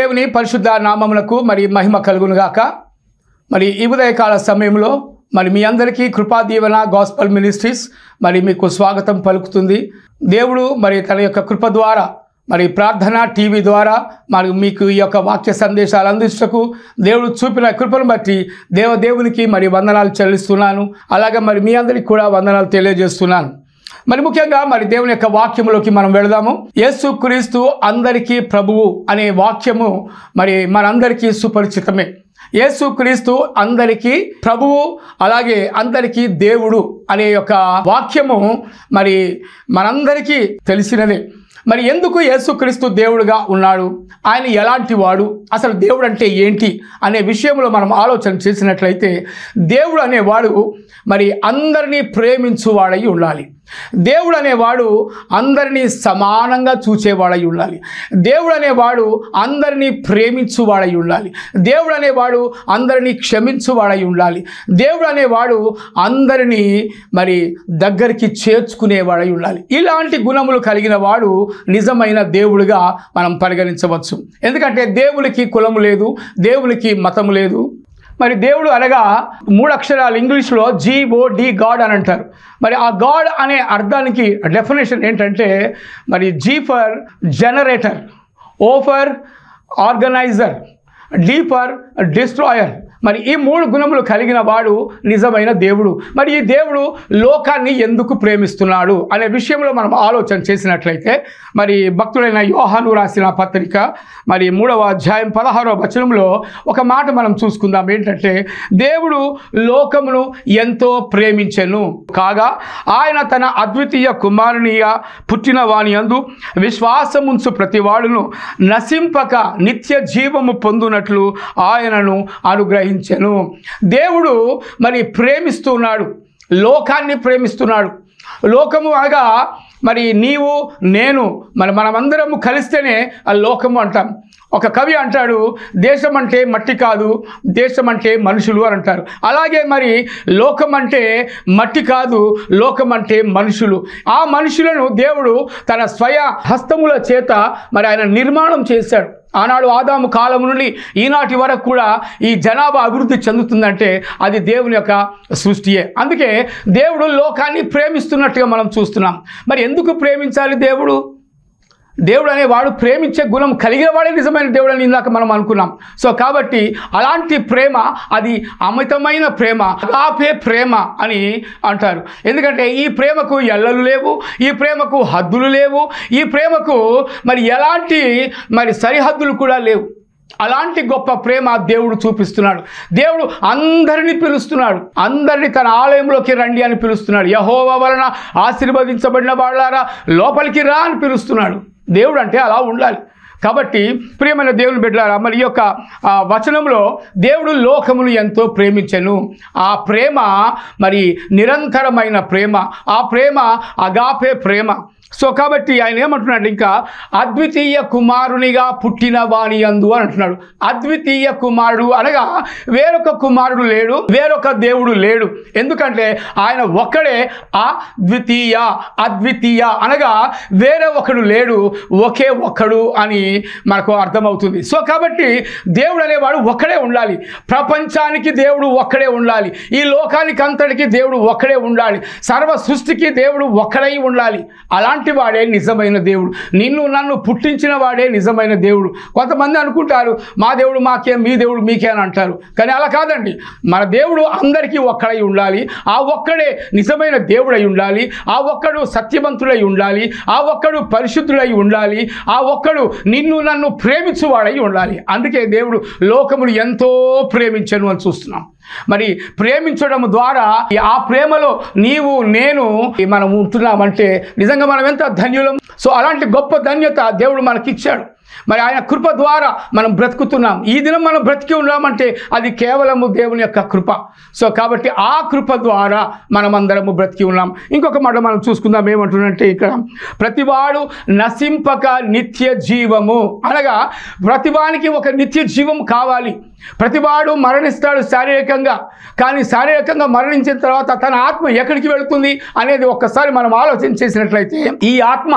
దేవుని పరిశుద్ధ నామమునకు మరి మహిమ కలుగునుగాక. మరి ఈ ఉదయకాల సమయంలో మరి మీ అందరికీ కృపాదీవెన గాస్పల్ మినిస్ట్రీస్ మరి మీకు స్వాగతం పలుకుతుంది. దేవుడు మరి తన యొక్క కృప ద్వారా మరి ప్రార్థన టీవీ ద్వారా మరి మీకు ఈ యొక్క వాక్య సందేశాలు అందించటకు దేవుడు చూపిన కృపను బట్టి దేవునికి మరి వందనాలు చెల్లిస్తున్నాను. అలాగే మరి మీ అందరికీ కూడా వందనాలు తెలియజేస్తున్నాను. మరి ముఖ్యంగా మరి దేవుని యొక్క వాక్యములోకి మనం వెళదాము. యేసుక్రీస్తు అందరికీ ప్రభువు అనే వాక్యము మరి మనందరికీ సుపరిచితమే. యేసుక్రీస్తు అందరికీ ప్రభువు, అలాగే అందరికీ దేవుడు అనే యొక్క వాక్యము మరి మనందరికీ తెలిసినదే. మరి ఎందుకు యేసుక్రీస్తు దేవుడుగా ఉన్నాడు, ఆయన ఎలాంటి వాడు, అసలు దేవుడు అంటే ఏంటి అనే విషయంలో మనం ఆలోచన చేసినట్లయితే, దేవుడు అనేవాడు మరి అందరినీ ప్రేమించువాడై ఉండాలి. దేవుడు అనేవాడు అందరినీ సమానంగా చూచేవాడై ఉండాలి. దేవుడు అనేవాడు అందరినీ ప్రేమించువాడై ఉండాలి. దేవుడు అనేవాడు అందరినీ క్షమించువాడై ఉండాలి. దేవుడు అనేవాడు అందరినీ మరి దగ్గరికి చేర్చుకునేవాడై ఉండాలి. ఇలాంటి గుణములు కలిగిన వాడు నిజమైన దేవుడిగా మనం పరిగణించవచ్చు. ఎందుకంటే దేవునికి కులము లేదు, దేవునికి మతము లేదు. మరి దేవుడు అనగా 3 అక్షరాలు ఇంగ్లీష్లో GOD, గాడ్ అని అంటారు. మరి ఆ గాడ్ అనే అర్థానికి డెఫినేషన్ ఏంటంటే, మరి G for generator, O for organizer, D for destroyer. మరి ఈ 3 గుణములు కలిగిన వాడు నిజమైన దేవుడు. మరి ఈ దేవుడు లోకాన్ని ఎందుకు ప్రేమిస్తున్నాడు అనే విషయంలో మనం ఆలోచన చేసినట్లయితే, మరి భక్తుడైన యోహాను రాసిన పత్రిక మరి 3వ అధ్యాయం 16వ వచనంలో ఒక మాట మనం చూసుకుందాం. ఏంటంటే, దేవుడు లోకమును ఎంతో ప్రేమించెను కాగా ఆయన తన అద్వితీయ కుమారునిగా పుట్టిన వాని యందు విశ్వాసముంచు ప్రతివాడును నశింపక నిత్య జీవము పొందునట్లు ఆయనను అనుగ్రహించెను. దేవుడు మరి ప్రేమిస్తున్నాడు, లోకాన్ని ప్రేమిస్తున్నాడు. లోకము అనగా మరి నీవు నేను మనమందరము కలిస్తేనే ఆ లోకము అంటాం. ఒక కవి అంటాడు, దేశం అంటే మట్టి కాదు, దేశం అంటే మనుషులు అని అంటారు. అలాగే మరి లోకం అంటే మట్టి కాదు, లోకం అంటే మనుషులు. ఆ మనుషులను దేవుడు తన స్వయ హస్తముల చేత మరి ఆయన నిర్మాణం చేశాడు. ఆనాడు ఆదాము కాలం నుండి ఈనాటి వరకు కూడా ఈ జనాభా అభివృద్ధి చెందుతుందంటే అది దేవుని యొక్క సృష్టియే. అందుకే దేవుడు లోకాన్ని ప్రేమిస్తున్నట్టుగా మనం చూస్తున్నాం. మరి ఎందుకు ప్రేమించాలి దేవుడు? దేవుడు అనేవాడు ప్రేమించే గుణం కలిగిన వాడే నిజమైన దేవుడు అని ఇందాక మనం అనుకున్నాం. సో కాబట్టి అలాంటి ప్రేమ అది అమితమైన ప్రేమ, అగాపే ప్రేమ అని అంటారు. ఎందుకంటే ఈ ప్రేమకు ఎల్లలు లేవు, ఈ ప్రేమకు హద్దులు లేవు, ఈ ప్రేమకు మరి ఎలాంటి మరి సరిహద్దులు కూడా లేవు. అలాంటి గొప్ప ప్రేమ దేవుడు చూపిస్తున్నాడు. దేవుడు అందరినీ పిలుస్తున్నాడు, అందరినీ తన ఆలయంలోకి రండి అని పిలుస్తున్నాడు. యెహోవా వలన ఆశీర్వదించబడిన వాళ్ళారా లోపలికి రా అని పిలుస్తున్నాడు. దేవుడు అంటే అలా ఉండాలి. కాబట్టి ప్రియమైన దేవుని బిడ్డలారా, మరి ఈ యొక్క వచనంలో దేవుడు లోకమును ఎంతో ప్రేమించెను. ఆ ప్రేమ మరి నిరంతరమైన ప్రేమ, ఆ ప్రేమ అగాపే ప్రేమ. సో కాబట్టి ఆయన ఏమంటున్నాడు, ఇంకా అద్వితీయ కుమారునిగా పుట్టిన వాని యందు అని అంటున్నాడు. అద్వితీయ కుమారుడు అనగా వేరొక కుమారుడు లేడు, వేరొక దేవుడు లేడు. ఎందుకంటే ఆయన ఒక్కడే అద్వితీయ అనగా వేరే ఒకడు లేడు, ఒకే ఒక్కడు అని మనకు అర్థమవుతుంది. సో కాబట్టి దేవుడు అనేవాడు ఒక్కడే ఉండాలి. ప్రపంచానికి దేవుడు ఒక్కడే ఉండాలి. ఈ లోకానికి అంతటికి దేవుడు ఒక్కడే ఉండాలి. సర్వ సృష్టికి దేవుడు ఒక్కడై ఉండాలి. అలాంటి వాడే నిజమైన దేవుడు. నిన్ను నన్ను పుట్టించిన వాడే నిజమైన దేవుడు. కొంతమంది అనుకుంటారు, మా దేవుడు మాకే, మీ దేవుడు మీకే అని అంటారు. కానీ అలా కాదండి. మన దేవుడు అందరికీ ఒక్కడై ఉండాలి. ఆ ఒక్కడే నిజమైన దేవుడై ఉండాలి. ఆ ఒక్కడు సత్యవంతుడై ఉండాలి. ఆ ఒక్కడు పరిశుద్ధుడై ఉండాలి. ఆ ఒక్కడు నిన్ను నన్ను ప్రేమించువాడై ఉండాలి. అందుకే దేవుడు లోకమును ఎంతో ప్రేమించను అని చూస్తున్నాం. మరి ప్రేమించడం ద్వారా ఆ ప్రేమలో నీవు నేను మనం ఉంటున్నామంటే నిజంగా మనం ఎంత ధన్యులం. సో అలాంటి గొప్ప ధన్యత దేవుడు మనకిచ్చాడు. మరి ఆయన కృప ద్వారా మనం బ్రతుకుతున్నాం. ఈ దినం మనం బ్రతికి ఉన్నామంటే అది కేవలము దేవుని యొక్క కృప. సో కాబట్టి ఆ కృప ద్వారా మనమందరము బ్రతికి ఉన్నాం. ఇంకొక మాట మనం చూసుకుందాం. ఏమంటున్నంటే ఇక్కడ ప్రతివాడు నశింపక నిత్య జీవము అనగా ప్రతివానికి ఒక నిత్య జీవం కావాలి. ప్రతివాడు మరణిస్తాడు శారీరకంగా, కానీ శారీరకంగా మరణించిన తర్వాత తన ఆత్మ ఎక్కడికి వెళుతుంది అనేది ఒక్కసారి మనం ఆలోచన చేసినట్లయితే, ఈ ఆత్మ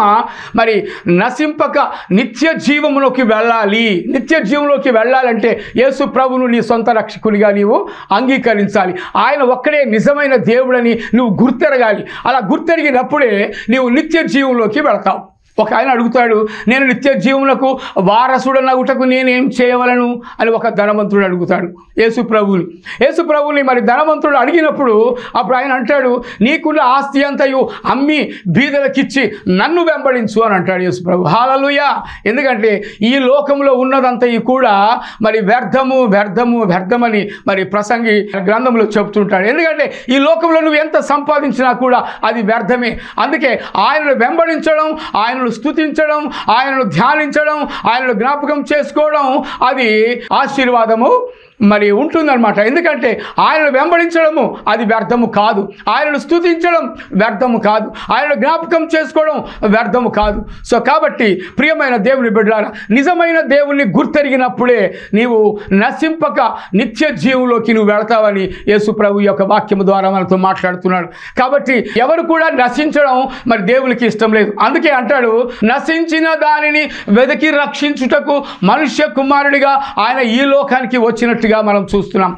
మరి నశింపక నిత్య జీవములోకి వెళ్ళాలి. నిత్య జీవంలోకి వెళ్ళాలంటే యేసు ప్రభువును నీ సొంత రక్షకునిగా నీవు అంగీకరించాలి. ఆయన ఒక్కడే నిజమైన దేవుడని నువ్వు గుర్తెరగాలి. అలా గుర్తెరిగినప్పుడే నీవు నిత్య జీవంలోకి వెళతావు. ఒక ఆయన అడుగుతాడు, నేను నిత్య జీవములకు వారసుడనగుటకు నేనేం చేయవలను అని ఒక ధనవంతుడు అడుగుతాడు యేసు ప్రభువుని. మరి ధనవంతుడు అడిగినప్పుడు అప్పుడు ఆయన అంటాడు, నీకున్న ఆస్తి అంతయు అమ్మి బీదలకిచ్చి నన్ను వెంబడించు అని అంటాడు యేసు ప్రభు. హల్లెలూయా. ఎందుకంటే ఈ లోకంలో ఉన్నదంతయు కూడా మరి వ్యర్థమని మరి ప్రసంగి గ్రంథంలో చెప్తుంటాడు. ఎందుకంటే ఈ లోకంలో నువ్వు ఎంత సంపాదించినా కూడా అది వ్యర్థమే. అందుకే ఆయనను వెంబడించడం, ఆయనను స్తుతించడం, ఆయనను ధ్యానించడం, ఆయనను జ్ఞాపకం చేసుకోవడం అది ఆశీర్వాదము మరి ఉంటుందన్నమాట. ఎందుకంటే ఆయనను వెంబడించడము అది వ్యర్థము కాదు, ఆయనను స్తుతించడం వ్యర్థము కాదు, ఆయనను జ్ఞాపకం చేసుకోవడం వ్యర్థము కాదు. సో కాబట్టి ప్రియమైన దేవుని బిడ్డలారా, నిజమైన దేవుణ్ణి గుర్తెరిగినప్పుడే నీవు నశింపక నిత్య జీవులోకి నువ్వు వెళతావని యేసు ప్రభు యొక్క వాక్యము ద్వారా మనతో మాట్లాడుతున్నాడు. కాబట్టి ఎవరు కూడా నశించడం మరి దేవునికి ఇష్టం లేదు. అందుకే అంటాడు, నశించిన దానిని వెదకి రక్షించుటకు మనుష్య కుమారుడిగా ఆయన ఈ లోకానికి వచ్చినట్టుగా మనం చూస్తున్నాం.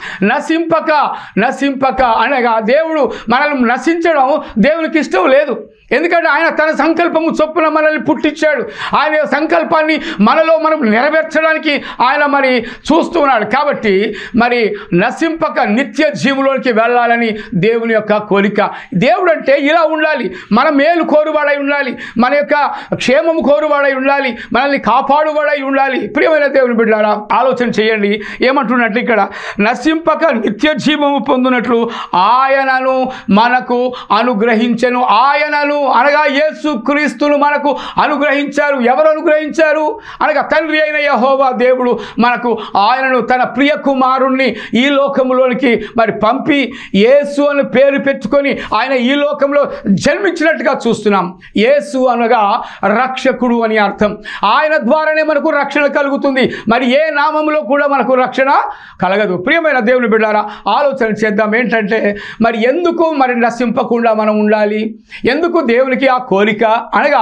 నశింపక అనగా దేవుడు మనల్ని నశించడం దేవునికి ఇష్టం లేదు. ఎందుకంటే ఆయన తన సంకల్పము చొప్పున మనల్ని పుట్టించాడు. ఆయన సంకల్పాన్ని మనలో మనం నెరవేర్చడానికి ఆయన మరి చూస్తున్నాడు. కాబట్టి మరి నశింపక నిత్య జీవులోనికి వెళ్ళాలని దేవుని యొక్క కోరిక. దేవుడు అంటే ఇలా ఉండాలి, మన మేలు కోరువాడై ఉండాలి, మన యొక్క క్షేమము కోరువాడై ఉండాలి, మనల్ని కాపాడువాడై ఉండాలి. ప్రియమైన దేవుని బిడ్డలారా, ఆలోచన చేయండి. ఏమంటున్నట్లు ఇక్కడ, నశింపక నిత్య జీవము పొందునట్లు ఆయనను మనకు అనుగ్రహించెను. ఆయనను అనగా యేసు క్రీస్తును మనకు అనుగ్రహించారు. ఎవరు అనుగ్రహించారు అనగా తండ్రి అయిన యెహోవా దేవుడు మనకు ఆయనను తన ప్రియ కుమారుణ్ణి ఈ లోకంలోనికి మరి పంపి యేసు అని పేరు పెట్టుకొని ఆయన ఈ లోకంలో జన్మించినట్టుగా చూస్తున్నాం. యేసు అనగా రక్షకుడు అని అర్థం. ఆయన ద్వారానే మనకు రక్షణ కలుగుతుంది. మరి ఏ నామంలో కూడా మనకు రక్షణ కలగదు. ప్రియమైన దేవుని బిడ్డారా, ఆలోచన చేద్దాం. ఏంటంటే మరి ఎందుకు మరి నశింపకుండా మనం ఉండాలి? ఎందుకు దేవునికి ఆ కోరిక అనగా,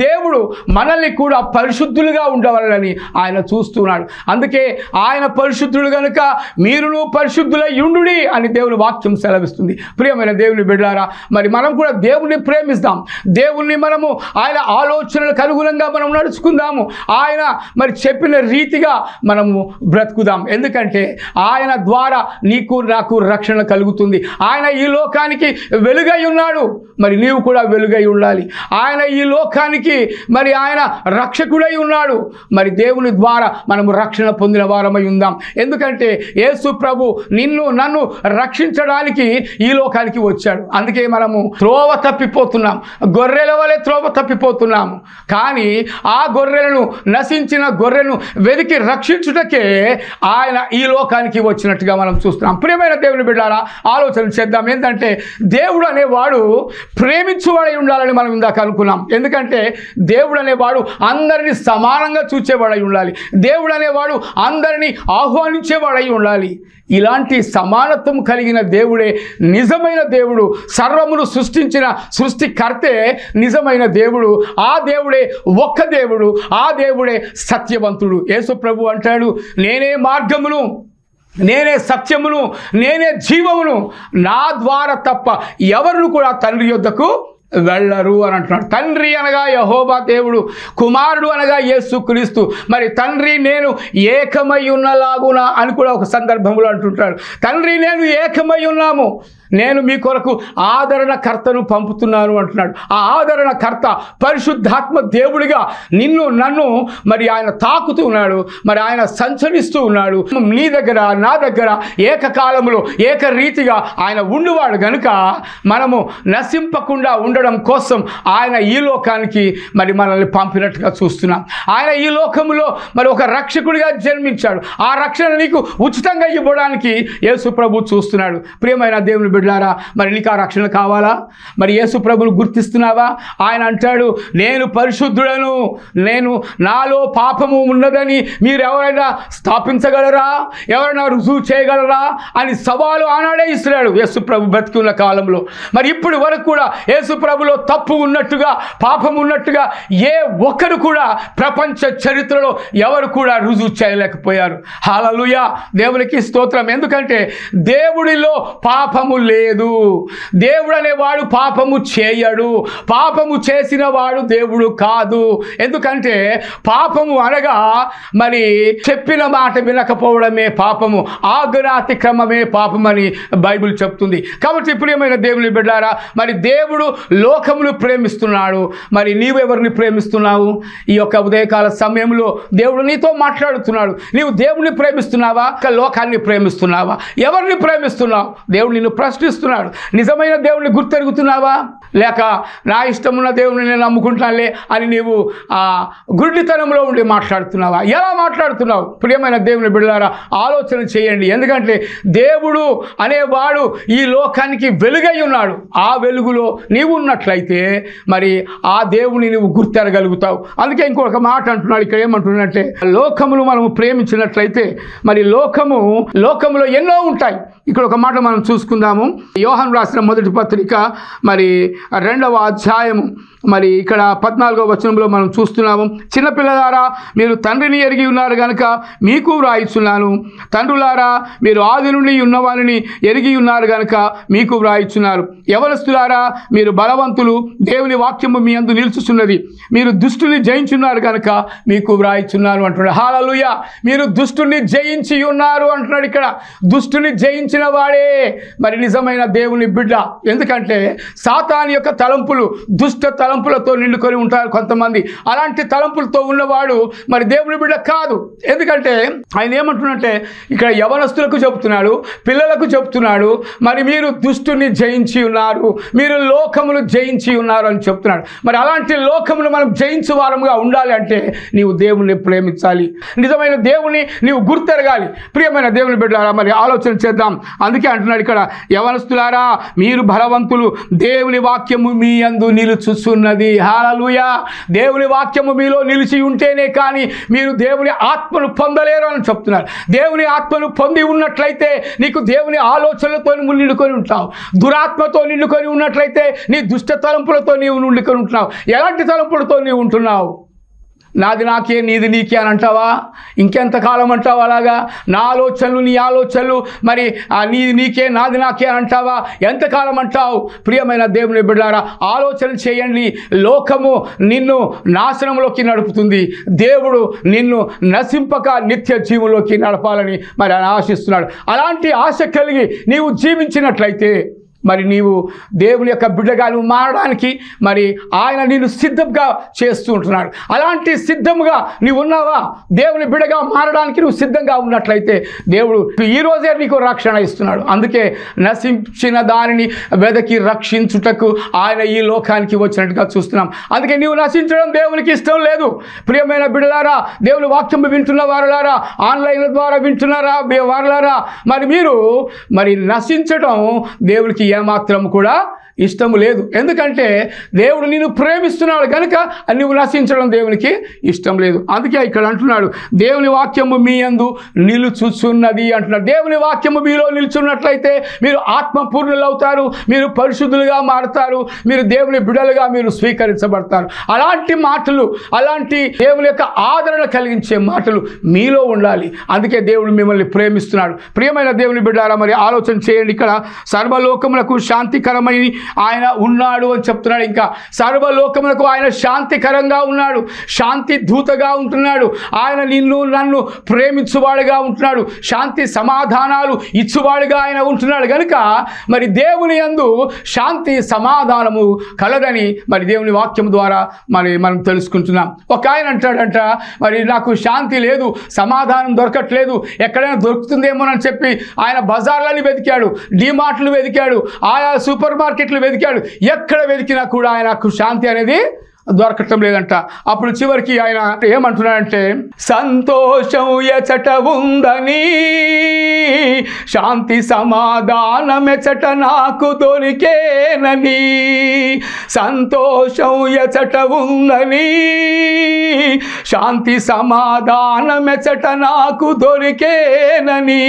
దేవుడు మనల్ని కూడా పరిశుద్ధులుగా ఉండవాలని ఆయన చూస్తున్నాడు. అందుకే ఆయన పరిశుద్ధుడు కనుక మీరును పరిశుద్ధులై ఉండుడి అని దేవుని వాక్యం సెలవిస్తుంది. ప్రియమైన దేవుని బిడ్డలారా, మరి మనం కూడా దేవుణ్ణి ప్రేమిస్తాం. దేవుణ్ణి మనము ఆయన ఆలోచనలకు అనుగుణంగా మనం నడుచుకుందాము. ఆయన మరి చెప్పిన రీతిగా మనము బ్రతుకుదాం. ఎందుకంటే ఆయన ద్వారా నీకు నాకు రక్షణ కలుగుతుంది. ఆయన ఈ లోకానికి వెలుగై ఉన్నాడు, మరి నీవు కూడా వెలుగై ఉండాలి. ఆయన ఈ లోకానికి మరి ఆయన రక్షకుడై ఉన్నాడు. మరి దేవుని ద్వారా మనము రక్షణ పొందిన వారమై ఉందాం. ఎందుకంటే యేసు ప్రభు నిన్ను నన్ను రక్షించడానికి ఈ లోకానికి వచ్చాడు. అందుకే మనము త్రోవ తప్పిపోతున్నాం, గొర్రెల వలె త్రోవ తప్పిపోతున్నాము. కానీ ఆ గొర్రెలను, నశించిన గొర్రెను వెతికి రక్షించుటకే ఆయన ఈ లోకానికి వచ్చినట్టుగా మనం చూస్తున్నాం. ప్రియమైన దేవుని బిడ్డారా, ఆలోచన చేద్దాం. ఏంటంటే దేవుడు అనేవాడు ప్రేమించువాడై ఉండాలని మనం ఇందాక అనుకున్నాం. ఎందుకంటే దేవుడు అనేవాడు అందరినీ సమానంగా చూచేవాడై ఉండాలి. దేవుడు అనేవాడు అందరినీ ఆహ్వానించేవాడై ఉండాలి. ఇలాంటి సమానత్వం కలిగిన దేవుడే నిజమైన దేవుడు. సర్వమును సృష్టించిన సృష్టికర్తే నిజమైన దేవుడు. ఆ దేవుడే ఒక్క దేవుడు, ఆ దేవుడే సత్యవంతుడు. యేసు ప్రభు అంటాడు, నేనే మార్గమును, నేనే సత్యమును, నేనే జీవమును, నా ద్వారా తప్ప ఎవరు కూడా తండ్రి యొద్దకు వెళ్ళరు అని అంటున్నాడు. తండ్రి అనగా యెహోవా దేవుడు, కుమారుడు అనగా యేసు క్రీస్తు. మరి తండ్రి నేను ఏకమై ఉన్నలాగున అని కూడా ఒక సందర్భంలో అంటుంటాడు. తండ్రి నేను ఏకమై ఉన్నాము, నేను మీ కొరకు ఆదరణకర్తను పంపుతున్నాను అంటున్నాడు. ఆ ఆదరణకర్త పరిశుద్ధాత్మ దేవుడిగా నిన్ను నన్ను మరి ఆయన తాకుతూ ఉన్నాడు. మరి ఆయన సంచరిస్తూ ఉన్నాడు. నీ దగ్గర నా దగ్గర ఏకకాలంలో ఏకరీతిగా ఆయన ఉండువాడు గనుక మనము నశింపకుండా ఉండడం కోసం ఆయన ఈ లోకానికి మరి మనల్ని పంపినట్టుగా చూస్తున్నాం. ఆయన ఈ లోకంలో మరి ఒక రక్షకుడిగా జన్మించాడు. ఆ రక్షణ నీకు ఉచితంగా ఇవ్వడానికి యేసు ప్రభు చూస్తున్నాడు. ప్రియమైన దేవుని బిడ్డలారా, మరి నీకు ఆ రక్షణ కావాలా? మరి యేసు ప్రభువును గుర్తిస్తున్నావా? ఆయన అంటాడు, నేను పరిశుద్ధుడను, నేను నాలో పాపము ఉన్నదని మీరు ఎవరైనా స్థాపించగలరా? ఎవరైనా రుజువు చేయగలరా అని సవాలు ఆనాడే ఇస్తున్నాడు యేసు ప్రభు బ్రతికి ఉన్న కాలంలో. మరి ఇప్పుడు వరకు కూడా యేసు ప్రభులో తప్పు ఉన్నట్టుగా, పాపం ఉన్నట్టుగా ఏ ఒక్కరు కూడా ప్రపంచ చరిత్రలో ఎవరు కూడా రుజువు చేయలేకపోయారు. హల్లెలూయా, దేవునికి స్తోత్రం. ఎందుకంటే దేవుడిలో పాపము లేదు. దేవుడు అనేవాడు పాపము చేయడు. పాపము చేసిన వాడు దేవుడు కాదు. ఎందుకంటే పాపము అనగా మరి చెప్పిన మాట వినకపోవడమే పాపము, ఆజ్ఞాతిక్రమమే పాపమని బైబిల్ చెప్తుంది. కాబట్టి ప్రియమైన దేవుని బిడ్డారా, మరి దేవుడు లోకమును ప్రేమిస్తున్నాడు. మరి నీవెవరిని ప్రేమిస్తున్నావు? ఈ యొక్క ఉదయకాల సమయంలో దేవుడు నీతో మాట్లాడుతున్నాడు. నీవు దేవుడిని ప్రేమిస్తున్నావా, లోకాన్ని ప్రేమిస్తున్నావా? ఎవరిని ప్రేమిస్తున్నావు? దేవుడు నిన్ను ప్రశ్నిస్తున్నాడు. నిజమైన దేవుడిని గుర్తెరుగుతున్నావా, లేక నా ఇష్టమున్న దేవుడిని నేను నమ్ముకుంటానులే అని నీవు గుడ్డితనంలో ఉండి మాట్లాడుతున్నావా? ఎలా మాట్లాడుతున్నావు? ప్రియమైన దేవుని బిడ్డలారా, ఆలోచన చేయండి. ఎందుకంటే దేవుడు అనేవాడు ఈ లోకానికి వెలుగై ఉన్నాడు. ఆ వెలుగులో నీవు ఉన్నట్లయితే మరి ఆ దేవుని నువ్వు గుర్తెరగలుగుతావు. అందుకే ఇంకొక మాట అంటున్నాడు ఇక్కడ. ఏమంటున్నాడంటే, లోకమును మనము ప్రేమించినట్లయితే మరి లోకములో ఎన్నో ఉంటాయి. ఇక్కడ ఒక మాట మనం చూసుకుందాము. యోహాను రాసిన మొదటి పత్రిక మరి 2వ అధ్యాయము మరి ఇక్కడ 14వ వచనంలో మనం చూస్తున్నాము. చిన్నపిల్లలారా, మీరు తండ్రిని ఎరిగి ఉన్నారు కనుక మీకు వ్రాయిచున్నాను. తండ్రులారా, మీరు ఆది నుండి ఉన్నవారిని ఎరిగి ఉన్నారు కనుక మీకు వ్రాయిచున్నారు. యవనస్తులారా, మీరు బలవంతులు, దేవుని వాక్యము మీ అందు నిలుచుచున్నది. మీరు దుష్టుని జయించున్నారు కనుక మీకు వ్రాయిచున్నాను అంటున్నాడు. హల్లెలూయా, మీరు దుష్టుని జయించి ఉన్నారు అంటున్నాడు ఇక్కడ. దుష్టుని జయించిన వాడే మరి నిజమైన దేవుని బిడ్డ. ఎందుకంటే సాతాను యొక్క తలంపులు, దుష్ట తలంపులతో నిండుకొని ఉంటారు కొంతమంది. అలాంటి తలంపులతో ఉన్నవాడు మరి దేవుని బిడ్డ కాదు. ఎందుకంటే ఆయన ఏమంటున్నట్టే ఇక్కడ యవనస్తులకు చెప్తున్నాడు, పిల్లలకు చెప్తున్నాడు, మరి మీరు దుష్టుని జయించి ఉన్నారు, మీరు లోకమును జయించి ఉన్నారు అని చెప్తున్నాడు. మరి అలాంటి లోకమును మనం జయించు వారముగా ఉండాలి అంటే నీవు దేవుని ప్రేమించాలి, నిజమైన దేవుని నీవు గుర్తెరగాలి. ప్రియమైన దేవుని బిడ్డలారా, మరి ఆలోచన చేద్దాం. అందుకే అంటున్నాడు ఇక్కడ, యవనస్తులారా, మీరు బలవంతులు, దేవుని వాక్యము మీ యందు నిలుచుచున్నది. హల్లెలూయా, దేవుని వాక్యము మీలో నిలిచి ఉంటేనే కానీ మీరు దేవుని ఆత్మను పొందలేరు అని చెప్తున్నారు. దేవుని ఆత్మను పొంది ఉన్నట్లయితే నీకు దేవుని ఆలోచనలతో నిండుకొని ఉంటావు. దురాత్మతో నిండుకొని ఉన్నట్లయితే నీ దుష్ట తలంపులతో నీవు నిండుకొని ఉంటున్నావు. ఎలాంటి తలంపులతో నీవు ఉంటున్నావు? నాది నాకే, నీది నీకే అని అంటావా? ఇంకెంతకాలం అంటావా అలాగా? నా ఆలోచనలు నీ ఆలోచనలు, మరి నీది నీకే నాది నాకే అని అంటావా? ఎంతకాలం అంటావు? ప్రియమైన దేవుని బిడ్డలారా, ఆలోచన చేయండి. లోకము నిన్ను నాశనంలోకి నడుపుతుంది. దేవుడు నిన్ను నశింపక నిత్య జీవంలోకి నడపాలని మరి ఆయన ఆశిస్తున్నాడు. అలాంటి ఆశ కలిగి నీవు జీవించినట్లయితే మరి నీవు దేవుని యొక్క బిడ్డగా నువ్వు మారడానికి మరి ఆయన నిన్ను సిద్ధంగా చేస్తూ ఉంటున్నాడు. అలాంటి సిద్ధంగా నీవు ఉన్నావా? దేవుని బిడ్డగా మారడానికి నువ్వు సిద్ధంగా ఉన్నట్లయితే దేవుడు ఈ రోజే నీకు రక్షణ ఇస్తున్నాడు. అందుకే నశించిన దానిని వెదకి రక్షించుటకు ఆయన ఈ లోకానికి వచ్చినట్టుగా చూస్తున్నాం. అందుకే నీవు నశించడం దేవునికి ఇష్టం లేదు. ప్రియమైన బిడ్డలారా, దేవుని వాక్యం వింటున్న వారులారా, ఆన్లైన్ ద్వారా వింటున్నారా వారులారా, మరి మీరు మరి నశించడం దేవునికి ఏమాత్రం కూడా ఇష్టము లేదు. ఎందుకంటే దేవుడు నిన్ను ప్రేమిస్తున్నాడు కనుక నువ్వు నశించడం దేవునికి ఇష్టం లేదు. అందుకే ఇక్కడ అంటున్నాడు, దేవుని వాక్యము మీ యందు నిలుచుచున్నది అంటున్నాడు. దేవుని వాక్యము మీలో నిలుచున్నట్లయితే మీరు ఆత్మపూర్ణులు అవుతారు, మీరు పరిశుద్ధులుగా మారుతారు, మీరు దేవుని బిడ్డలుగా మీరు స్వీకరించబడతారు. అలాంటి మాటలు, అలాంటి దేవుని యొక్క ఆదరణ కలిగించే మాటలు మీలో ఉండాలి. అందుకే దేవుడు మిమ్మల్ని ప్రేమిస్తున్నాడు. ప్రియమైన దేవుని బిడ్డారా, మరి ఆలోచన చేయండి. ఇక్కడ సర్వలోకములకు శాంతికరమైన ఆయన ఉన్నాడు అని చెప్తున్నాడు. ఇంకా సర్వలోకములకు ఆయన శాంతికరంగా ఉన్నాడు, శాంతి దూతగా ఉంటున్నాడు. ఆయన నిన్ను నన్ను ప్రేమించువాడుగా ఉంటున్నాడు, శాంతి సమాధానాలు ఇచ్చువాడుగా ఆయన ఉంటున్నాడు. కనుక మరి దేవుని యందు శాంతి సమాధానము కలదని మరి దేవుని వాక్యం ద్వారా మనం తెలుసుకుంటున్నాం. ఒక ఆయన అంటాడంట, మరి నాకు శాంతి లేదు, సమాధానం దొరకట్లేదు, ఎక్కడైనా దొరుకుతుందేమోనని చెప్పి ఆయన బజార్లని వెతికాడు, డిమార్ట్లు వెతికాడు, ఆయా సూపర్ మార్కెట్లు వెతికాడు. ఎక్కడ వెతికినా కూడా ఆయనకు శాంతి అనేది దొరకటం లేదంట. అప్పుడు చివరికి ఆయన ఏమంటున్నాడంటే, సంతోషం ఎచట ఉందని, శాంతి సమాధానం ఎచట నాకు దొరికేనని, సంతోషం ఎచట ఉందని, శాంతి సమాధానం ఎచట నాకు దొరికేనని,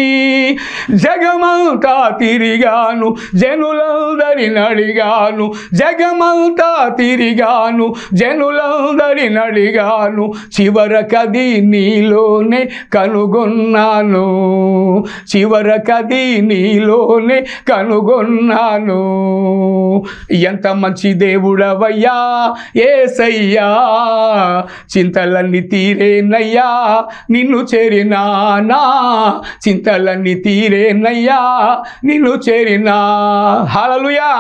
జగమంతా తిరిగాను జనులందరిని అడిగాను, జగమంతా తిరిగాను జనులందరిని అడిగాను, చివరకది నీలోనే కనుగొన్నాను, చివరకది నీలోనే కనుగొన్నాను. ఎంత మంచి దేవుడవయ్యా యేసయ్యా, చింతలన్నీ తీరేనయ్యా నిన్ను చేరినానా, చింతలన్నీ తీరేనయ్యా నిన్ను చేరినా. హల్లెలూయా.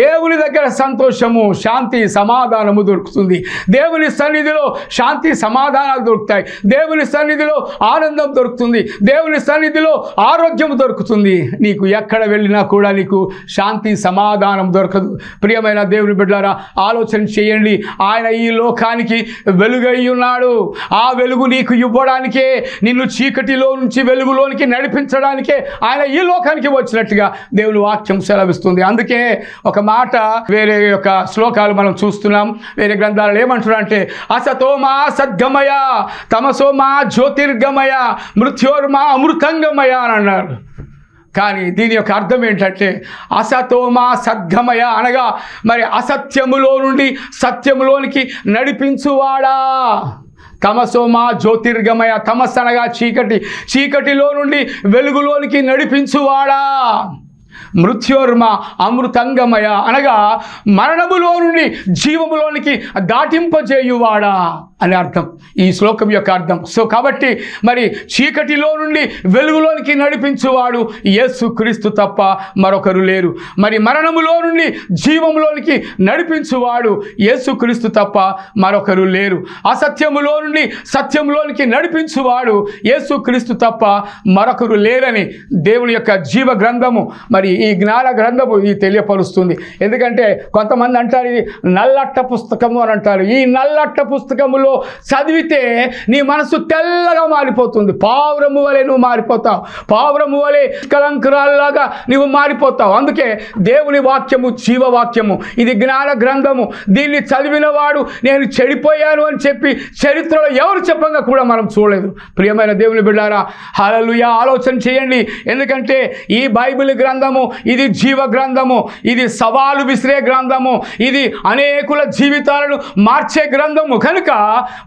దేవుని దగ్గర సంతోషము, శాంతి, సమాధానము దొరుకుతుంది. దేవుని సన్నిధిలో శాంతి సమాధానాలు దొరుకుతాయి. దేవుని సన్నిధిలో ఆనందం దొరుకుతుంది. దేవుని సన్నిధిలో ఆరోగ్యం దొరుకుతుంది. నీకు ఎక్కడ వెళ్ళినా కూడా నీకు శాంతి సమాధానం దొరకదు. ప్రియమైన దేవుని బిడ్డలారా, ఆలోచన చేయండి. ఆయన ఈ లోకానికి వెలుగై ఉన్నాడు. ఆ వెలుగు నీకు ఇవ్వడానికే, నిన్ను చీకటిలో నుంచి వెలుగులోనికి నడిపించడానికే ఆయన ఈ లోకానికి వచ్చినట్టుగా దేవుని వాక్యం సెలవిస్తుంది. అందుకే ఒక మాట, వేరే యొక్క శ్లోకాలు మనం చూస్తున్నాం, వేరే గ్రంథాలు ఏమంటున్నారంటే, అసతోమా సద్గమయ, తమసోమా జ్యోతిర్గమయ, మృత్యోర్మా అమృతంగమయ అని అన్నారు. కానీ దీని యొక్క అర్థం ఏంటంటే, అసతోమా సద్గమయ అనగా మరి అసత్యములో నుండి సత్యములోనికి నడిపించువాడా, తమసోమా జ్యోతిర్గమయ, తమస్సు అనగా చీకటి, చీకటిలో నుండి వెలుగులోనికి నడిపించువాడా, మృత్యోర్మ అమృతంగమయ అనగా మరణములో నుండి జీవములోనికి దాటింపజేయువాడా అని అర్థం, ఈ శ్లోకం యొక్క అర్థం. సో కాబట్టి మరి చీకటిలో నుండి వెలుగులోనికి నడిపించువాడు యేసుక్రీస్తు తప్ప మరొకరు లేరు. మరి మరణములో నుండి జీవములోనికి నడిపించువాడు యేసుక్రీస్తు తప్ప మరొకరు లేరు. అసత్యములో నుండి సత్యములోనికి నడిపించువాడు యేసుక్రీస్తు తప్ప మరొకరు లేరని దేవుని యొక్క జీవ గ్రంథము, మరి ఈ జ్ఞాన గ్రంథము ఇది తెలియపరుస్తుంది. ఎందుకంటే కొంతమంది అంటారు ఇది నల్లట్ట పుస్తకము అని అంటారు. ఈ నల్లట్ట పుస్తకములో చదివితే నీ మనసు తెల్లగా మారిపోతుంది. పావురము వలె నువ్వు మారిపోతావు, పావురము వలె కలంకరాల్లాగా నువ్వు మారిపోతావు. అందుకే దేవుని వాక్యము జీవవాక్యము, ఇది జ్ఞాన గ్రంథము. దీన్ని చదివిన వాడు నేను చెడిపోయాను అని చెప్పి చరిత్రలో ఎవరు చెప్పంగా కూడా మనం చూడలేదు. ప్రియమైన దేవుని బిడ్డారా, హల్లెలూయా. ఆలోచన చేయండి. ఎందుకంటే ఈ బైబిల్ గ్రంథము ఇది జీవ గ్రంథము, ఇది సవాలు విసిరే గ్రంథము, ఇది అనేకుల జీవితాలను మార్చే గ్రంథము. కనుక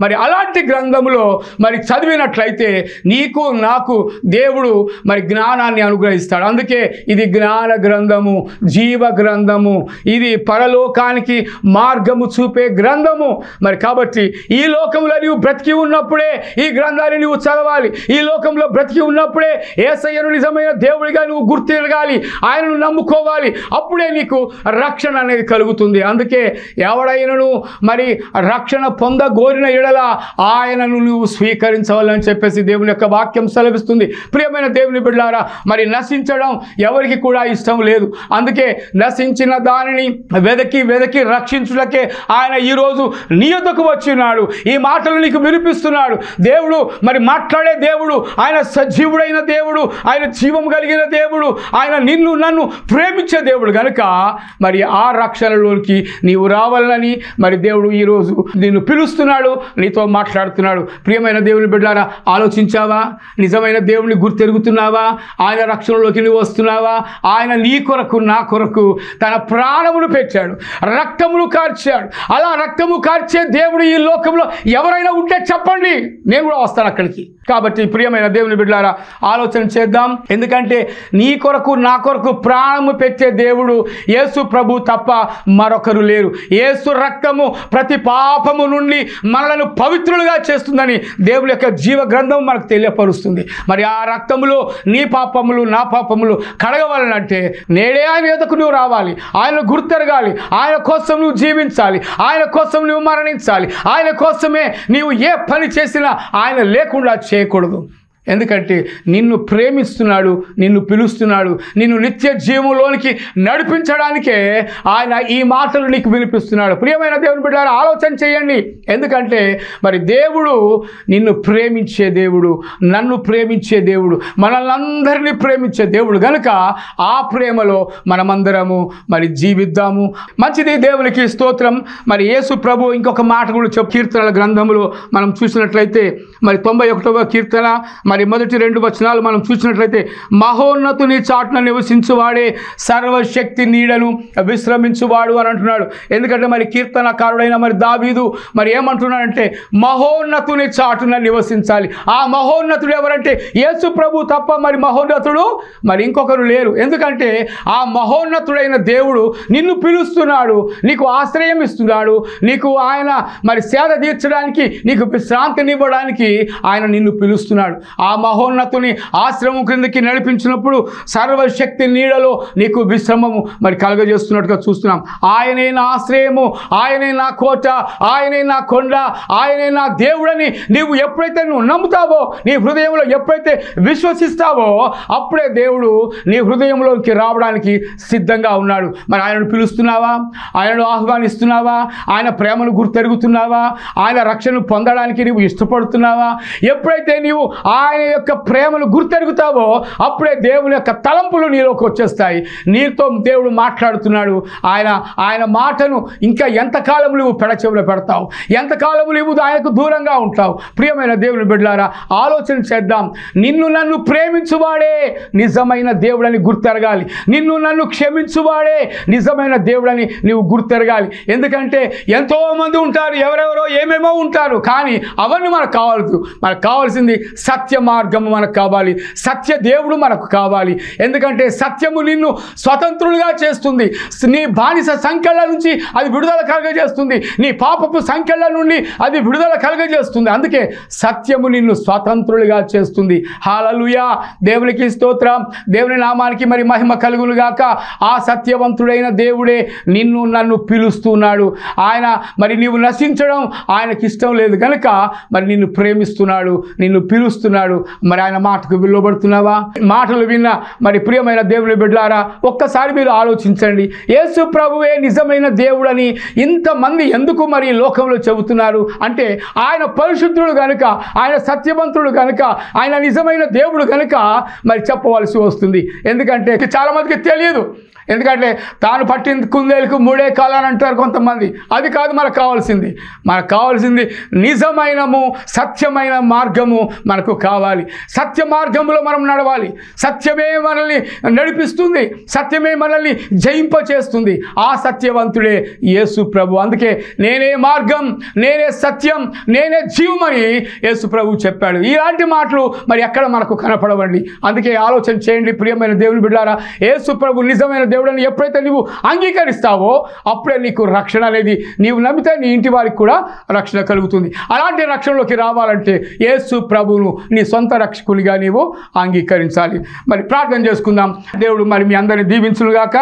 మరి అలాంటి గ్రంథములో మరి చదివినట్లయితే నీకు నాకు దేవుడు మరి జ్ఞానాన్ని అనుగ్రహిస్తాడు. అందుకే ఇది జ్ఞాన గ్రంథము, జీవ గ్రంథము, ఇది పరలోకానికి మార్గము చూపే గ్రంథము. మరి కాబట్టి ఈ లోకంలో నువ్వు బ్రతికి ఉన్నప్పుడే ఈ గ్రంథాన్ని నువ్వు చదవాలి. ఈ లోకంలో బ్రతికి ఉన్నప్పుడే యేసయ్యను నిజమైన దేవుడిగా నువ్వు గుర్తిరగాలి, ఆయనను నమ్ముకోవాలి. అప్పుడే నీకు రక్షణ అనేది కలుగుతుంది. అందుకే ఎవడైనను మరి రక్షణ పొందగోరిన ఎడల ఆయనను నువ్వు స్వీకరించవాలని చెప్పేసి దేవుని యొక్క వాక్యం సెలవిస్తుంది. ప్రియమైన దేవుని బిడ్డలారా, మరి నశించడం ఎవరికి కూడా ఇష్టం లేదు. అందుకే నశించిన దానిని వెదకి వెదకి రక్షించుటకే ఆయన ఈరోజు నీ యొద్దకు వచ్చినాడు. ఈ మాటలు నీకు వినిపిస్తున్నాడు. దేవుడు మరి మాట్లాడే దేవుడు, ఆయన సజీవుడైన దేవుడు, ఆయన జీవం కలిగిన దేవుడు, ఆయన నిన్ను నన్ను ప్రేమించే దేవుడు. కనుక మరి ఆ రక్షణలోకి నీవు రావాలని మరి దేవుడు ఈరోజు నిన్ను పిలుస్తున్నాడు, నీతో మాట్లాడుతున్నాడు. ప్రియమైన దేవుని బిడ్డలారా, ఆలోచించావా? నిజమైన దేవుని గుర్తెరుగుతున్నావా? ఆయన రక్షణలోకి నువ్వు వస్తున్నావా? ఆయన నీ కొరకు నా కొరకు తన ప్రాణమును పెట్టాడు, రక్తమును కార్చాడు. అలా రక్తము కార్చే దేవుడు ఈ లోకంలో ఎవరైనా ఉంటే చెప్పండి, నేను కూడా వస్తాను అక్కడికి. కాబట్టి ప్రియమైన దేవుని బిడ్డలారా, ఆలోచన చేద్దాం. ఎందుకంటే నీ కొరకు నా కొరకు ప్రాణము పెట్టే దేవుడు యేసు ప్రభు తప్ప మరొకరు లేరు. యేసు రక్తము ప్రతి పాపము నుండి మనలను పవిత్రులుగా చేస్తుందని దేవుని యొక్క జీవ గ్రంథం మనకు తెలియపరుస్తుంది. మరి ఆ రక్తములో నీ పాపములు నా పాపములు కడగవాలంటే నేడే ఆయన ఎదుకు నువ్వు రావాలి, ఆయన గుర్తెరగాలి, ఆయన కోసం నువ్వు జీవించాలి, ఆయన కోసం నువ్వు మరణించాలి. ఆయన కోసమే నీవు ఏ పని చేసినా ఆయన లేకుండా చేయకూడదు. ఎందుకంటే నిన్ను ప్రేమిస్తున్నాడు, నిన్ను పిలుస్తున్నాడు, నిన్ను నిత్య జీవంలోనికి నడిపించడానికే ఆయన ఈ మాటలు నీకు వినిపిస్తున్నాడు. ప్రియమైన దేవుని బిడ్డలారా, ఆలోచన చేయండి. ఎందుకంటే మరి దేవుడు నిన్ను ప్రేమించే దేవుడు, నన్ను ప్రేమించే దేవుడు, మనల్ని అందరినీ ప్రేమించే దేవుడు గనుక ఆ ప్రేమలో మనమందరము మరి జీవిద్దాము. మంచిది, దేవునికి స్తోత్రం. మరి యేసు ప్రభు ఇంకొక మాట కూడా కీర్తనల గ్రంథములో మనం చూసినట్లయితే మరి 91వ కీర్తన మరి మొదటి 2 వచనాలు మనం చూసినట్లయితే, మహోన్నతుని చాటున నివసించువాడే సర్వశక్తి నీడను విశ్రమించువాడు అని అంటున్నాడు. ఎందుకంటే మరి కీర్తనకారుడైన మరి దావీదు మరి ఏమంటున్నాడంటే మహోన్నతుని చాటున నివసించాలి. ఆ మహోన్నతుడు ఎవరంటే యేసు ప్రభు తప్ప మరి మహోన్నతుడు మరి ఇంకొకరు లేరు. ఎందుకంటే ఆ మహోన్నతుడైన దేవుడు నిన్ను పిలుస్తున్నాడు, నీకు ఆశ్రయం ఇస్తున్నాడు, నీకు ఆయన మరి సేద తీర్చడానికి, నీకు విశ్రాంతినివ్వడానికి ఆయన నిన్ను పిలుస్తున్నాడు. ఆ మహోన్నతుని ఆశ్రమం క్రిందకి నడిపించినప్పుడు సర్వశక్తి నీడలో నీకు విశ్రమము మరి కలుగజేస్తున్నట్టుగా చూస్తున్నాం. ఆయనే నా ఆశ్రయము, ఆయనే నా కోట, ఆయనే నా కొండ, ఆయనే నా దేవుడని నీవు ఎప్పుడైతే నువ్వు నమ్ముతావో, నీ హృదయంలో ఎప్పుడైతే విశ్వసిస్తావో, అప్పుడే దేవుడు నీ హృదయంలోకి రావడానికి సిద్ధంగా ఉన్నాడు. మరి ఆయనను పిలుస్తున్నావా? ఆయనను ఆహ్వానిస్తున్నావా? ఆయన ప్రేమను గుర్తెరుగుతున్నావా? ఆయన రక్షణను పొందడానికి నీవు ఇష్టపడుతున్నావా? ఎప్పుడైతే నీవు ఆయన యొక్క ప్రేమను గుర్తెరుగుతావో అప్పుడే దేవుని యొక్క తలంపులు నీలోకి వచ్చేస్తాయి. నీతో దేవుడు మాట్లాడుతున్నాడు. ఆయన మాటను ఇంకా ఎంతకాలం నువ్వు పెడచెవిలో పెడతావు? ఎంతకాలం నువ్వు ఆయనకు దూరంగా ఉంటావు? ప్రియమైన దేవుని బిడ్డలారా, ఆలోచన చేద్దాం. నిన్ను నన్ను ప్రేమించువాడే నిజమైన దేవుడని గుర్తెరగాలి. నిన్ను నన్ను క్షమించువాడే నిజమైన దేవుడని నీవు గుర్తెరగాలి. ఎందుకంటే ఎంతోమంది ఉంటారు, ఎవరెవరో ఏమేమో ఉంటారు, కానీ అవన్నీ మనకు కావాలి. మనకు కావాల్సింది సత్య మార్గము మనకు కావాలి, సత్య దేవుడు మనకు కావాలి. ఎందుకంటే సత్యము నిన్ను స్వతంత్రులుగా చేస్తుంది. నీ బానిస సంఖ్యల నుంచి అది విడుదల కలుగజేస్తుంది, నీ పాపపు సంఖ్యల నుండి అది విడుదల కలుగజేస్తుంది. అందుకే సత్యము నిన్ను స్వతంత్రులుగా చేస్తుంది. హల్లెలూయా, దేవునికి స్తోత్రం. దేవుని నామానికి మరి మహిమ కలుగును గాక. ఆ సత్యవంతుడైన దేవుడే నిన్ను నన్ను పిలుస్తున్నాడు. ఆయన మరి నీవు నశించడం ఆయనకి ఇష్టం లేదు కనుక మరి నిన్ను ప్రేమిస్తున్నాడు, నిన్ను పిలుస్తున్నాడు. మరి ఆయన మాటకు విలువబడుతున్నావా? మాటలు విన్న మరి ప్రియమైన దేవుని బిడ్డలారా, ఒక్కసారి మీరు ఆలోచించండి. యేసు ప్రభువే నిజమైన దేవుడని ఇంతమంది ఎందుకు మరి లోకంలో చెబుతున్నారు అంటే ఆయన పరిశుద్ధుడు కనుక, ఆయన సత్యవంతుడు కనుక, ఆయన నిజమైన దేవుడు కనుక మరి చెప్పవలసి వస్తుంది. ఎందుకంటే చాలా మందికి తెలియదు. ఎందుకంటే తాను పట్టిన కుందేలకు 3 కాలాలు అంటారు కొంతమంది. అది కాదు మనకు కావాల్సింది. మనకు కావాల్సింది నిజమైనము సత్యమైన మార్గము మనకు కావాలి. సత్య మార్గంలో మనం నడవాలి. సత్యమే మనల్ని నడిపిస్తుంది, సత్యమే మనల్ని జయింపచేస్తుంది. ఆ సత్యవంతుడే యేసు ప్రభు. అందుకే నేనే మార్గం, నేనే సత్యం, నేనే జీవమని యేసు ప్రభు చెప్పాడు. ఇలాంటి మాటలు మరి ఎక్కడ మనకు కనపడవండి. అందుకే ఆలోచన చేయండి ప్రియమైన దేవుని బిడ్డలారా. యేసు ప్రభు నిజమైన దేవుడని ఎప్పుడైతే నీవు అంగీకరిస్తావో అప్పుడే నీకు రక్షణ అనేది, నీవు నమ్మితే నీ ఇంటి వారికి కూడా రక్షణ కలుగుతుంది. అలాంటి రక్షణలోకి రావాలంటే యేసు ప్రభువును నీ సొంత రక్షకునిగా నీవు అంగీకరించాలి. మరి ప్రార్థన చేసుకుందాం. దేవుడు మరి మీ అందరిని దీవించునుగాక.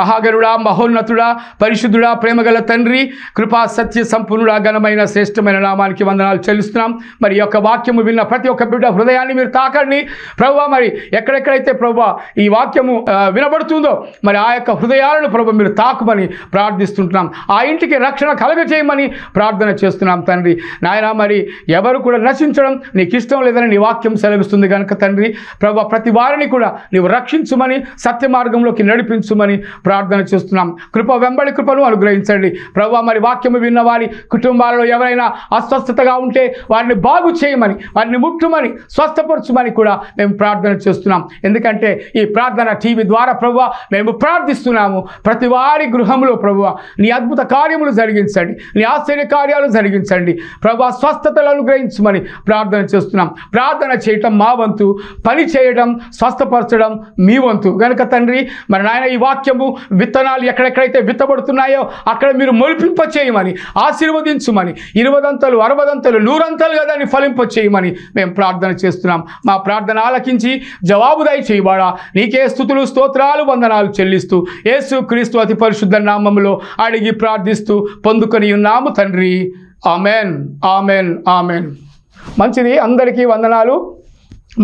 మహాగరుడా, మహోన్నతుడా, పరిశుద్ధుడా, ప్రేమగల తండ్రి, కృపా సత్య సంపూర్ణుడా, ఘనమైన శ్రేష్టమైన నామానికి వందనాలు చెల్లిస్తున్నాం. మరి ఈ యొక్క వాక్యము విన్న ప్రతి ఒక్క బిడ్డ హృదయాన్ని మీరు తాకండి ప్రభువా. మరి ఎక్కడెక్కడైతే ప్రభువా ఈ వాక్యము వినబడుతుందో మరి ఆ యొక్క హృదయాలను ప్రభు మీరు తాకుమని ప్రార్థిస్తుంటున్నాం. ఆ ఇంటికి రక్షణ కలగజేయమని ప్రార్థన చేస్తున్నాం తండ్రి. నాయన మరి ఎవరు కూడా నశించడం నీకు ఇష్టం లేదని నీ వాక్యం సెలవిస్తుంది కనుక తండ్రి ప్రభు ప్రతి వారిని కూడా నీవు రక్షించుమని, సత్య మార్గంలోకి నడిపించుమని ప్రార్థన చేస్తున్నాం. కృప వెంబడి కృపను అనుగ్రహించండి ప్రభు. మరి వాక్యము విన్న వారి కుటుంబాలలో ఎవరైనా అస్వస్థతగా ఉంటే వారిని బాగు చేయమని, వారిని ముట్టుమని, స్వస్థపరచుమని కూడా మేము ప్రార్థన చేస్తున్నాం. ఎందుకంటే ఈ ప్రార్థన టీవీ ద్వారా ప్రభు మేము ప్రార్థిస్తున్నాము. ప్రతి వారి గృహంలో ప్రభువా నీ అద్భుత కార్యములు జరిగించండి, నీ ఆశ్చర్య కార్యాలు జరిగించండి ప్రభువా. స్వస్థతలు అనుగ్రహించమని ప్రార్థన చేస్తున్నాం. ప్రార్థన చేయటం మా వంతు, పని చేయడం, స్వస్థపరచడం మీ వంతు కనుక తండ్రి మరి నాయన ఈ వాక్యము విత్తనాలు ఎక్కడెక్కడైతే విత్తబడుతున్నాయో అక్కడ మీరు మొలిపింప చేయమని, ఆశీర్వదించుమని, 20 అంతలు 60 అంతలు 100 అంతలుగా దాన్ని ఫలింప చేయమని మేము ప్రార్థన చేస్తున్నాం. మా ప్రార్థన ఆలకించి జవాబుదాయి చేయబడా నీకే స్తుతులు, స్తోత్రాలు, వందనాలు చెల్లిస్తూ యేసు క్రీస్తు అతి పరిశుద్ధ నామములో అడిగి ప్రార్థిస్తూ పొందుకొని ఉన్నాము తండ్రి. Amen, amen, amen. మంచిది, అందరికీ వందనాలు.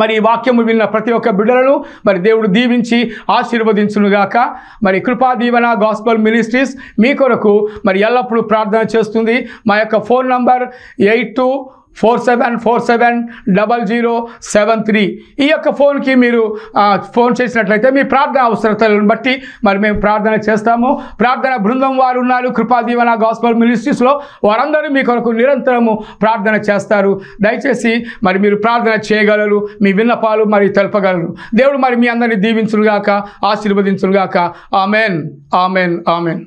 మరి ఈ వాక్యము విన్న ప్రతి ఒక్క బిడ్డలను మరి దేవుడు దీవించి ఆశీర్వదించునుగాక. మరి కృపా దీవెన గాస్పల్ మినిస్ట్రీస్ మీ కొరకు మరి ఎల్లప్పుడూ ప్రార్థన చేస్తుంది. మా యొక్క ఫోన్ నంబర్ 8247470073. ఈ యొక్క ఫోన్కి మీరు ఫోన్ చేసినట్లయితే మీ ప్రార్థన అవసరతలను బట్టి మరి మేము ప్రార్థన చేస్తాము. ప్రార్థన బృందం వారు ఉన్నారు కృపా దీవెన గాస్పల్ మినిస్ట్రీస్లో. వారందరూ మీ కొరకు నిరంతరము ప్రార్థన చేస్తారు. దయచేసి మరి మీరు ప్రార్థన చేయగలరు, మీ విన్నపాలు మరి తెలపగలరు. దేవుడు మరి మీ అందరినీ దీవించునుగాక, ఆశీర్వదించునుగాక. Amen, amen, amen.